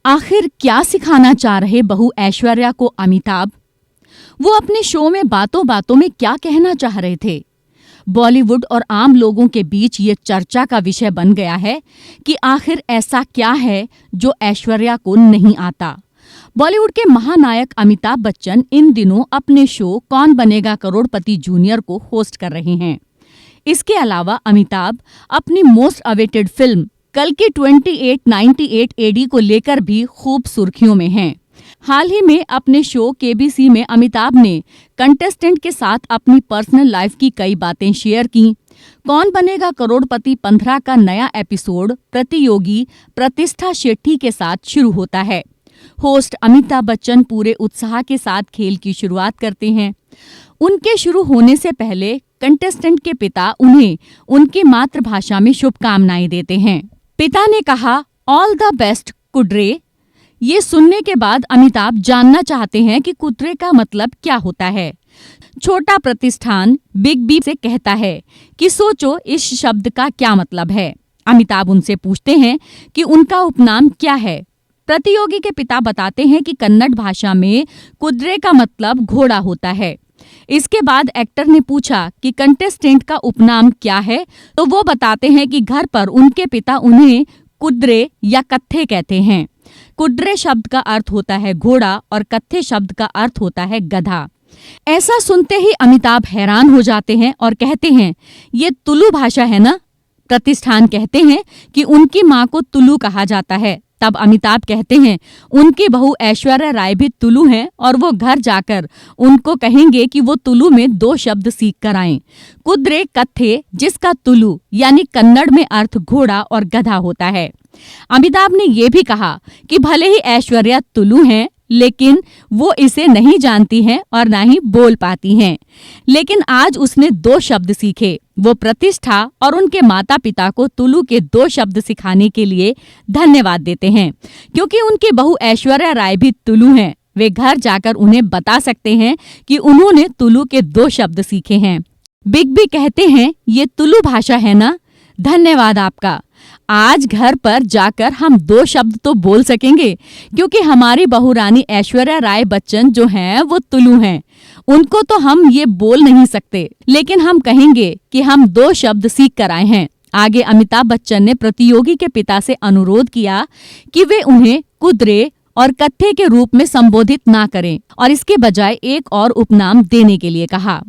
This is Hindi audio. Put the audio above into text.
आखिर क्या सिखाना चाह रहे बहू ऐश्वर्या को अमिताभ? वो अपने शो में बातों बातों में क्या कहना चाह रहे थे? बॉलीवुड और आम लोगों के बीच ये चर्चा का विषय बन गया है कि आखिर ऐसा क्या है जो ऐश्वर्या को नहीं आता। बॉलीवुड के महानायक अमिताभ बच्चन इन दिनों अपने शो कौन बनेगा करोड़पति जूनियर को होस्ट कर रहे हैं। इसके अलावा अमिताभ अपनी मोस्ट अवेटेड फिल्म कल की 2898 एडी को लेकर भी खूब सुर्खियों में हैं। हाल ही में अपने शो केबीसी में अमिताभ ने कंटेस्टेंट के साथ अपनी पर्सनल लाइफ की कई बातें शेयर की। कौन बनेगा करोड़पति 15 का नया एपिसोड प्रतियोगी प्रतिष्ठा शेट्टी के साथ शुरू होता है। होस्ट अमिताभ बच्चन पूरे उत्साह के साथ खेल की शुरुआत करते हैं। उनके शुरू होने से पहले कंटेस्टेंट के पिता उन्हें उनकी मातृभाषा में शुभकामनाएं देते हैं। पिता ने कहा, ऑल द बेस्ट कुड्रे। ये सुनने के बाद अमिताभ जानना चाहते हैं कि कुड्रे का मतलब क्या होता है। छोटा प्रतिष्ठान बिग बी से कहता है कि सोचो इस शब्द का क्या मतलब है। अमिताभ उनसे पूछते हैं कि उनका उपनाम क्या है। प्रतियोगी के पिता बताते हैं कि कन्नड़ भाषा में कुड्रे का मतलब घोड़ा होता है। इसके बाद एक्टर ने पूछा कि कंटेस्टेंट का उपनाम क्या है, तो वो बताते हैं कि घर पर उनके पिता उन्हें कुड्रे या कत्थे कहते हैं। कुड्रे शब्द का अर्थ होता है घोड़ा और कत्थे शब्द का अर्थ होता है गधा। ऐसा सुनते ही अमिताभ हैरान हो जाते हैं और कहते हैं, ये तुलु भाषा है ना? प्रतिष्ठान कहते हैं कि उनकी माँ को तुलु कहा जाता है। तब अमिताभ कहते हैं, उनकी बहू ऐश्वर्या राय भी तुलु हैं और वो घर जाकर उनको कहेंगे कि वो तुलु में 2 शब्द सीख कर आएं। कुड्रे कत्थे, जिसका तुलु यानी कन्नड़ में अर्थ घोड़ा और गधा होता है। अमिताभ ने ये भी कहा कि भले ही ऐश्वर्या तुलु हैं, लेकिन वो इसे नहीं जानती हैं और ना ही बोल पाती हैं। लेकिन आज उसने 2 शब्द सीखे। वो प्रतिष्ठा और उनके माता पिता को तुलु के 2 शब्द सिखाने के लिए धन्यवाद देते हैं, क्योंकि उनकी बहू ऐश्वर्या राय भी तुलु हैं। वे घर जाकर उन्हें बता सकते हैं कि उन्होंने तुलु के 2 शब्द सीखे हैं। बिग बी कहते हैं, ये तुलु भाषा है ना? धन्यवाद आपका। आज घर पर जाकर हम 2 शब्द तो बोल सकेंगे, क्योंकि हमारी बहू रानी ऐश्वर्या राय बच्चन जो हैं वो तुलु हैं। उनको तो हम ये बोल नहीं सकते, लेकिन हम कहेंगे कि हम 2 शब्द सीख कर आए हैं। आगे अमिताभ बच्चन ने प्रतियोगी के पिता से अनुरोध किया कि वे उन्हें कुड्रे और कत्थे के रूप में संबोधित ना करें और इसके बजाय एक और उपनाम देने के लिए कहा।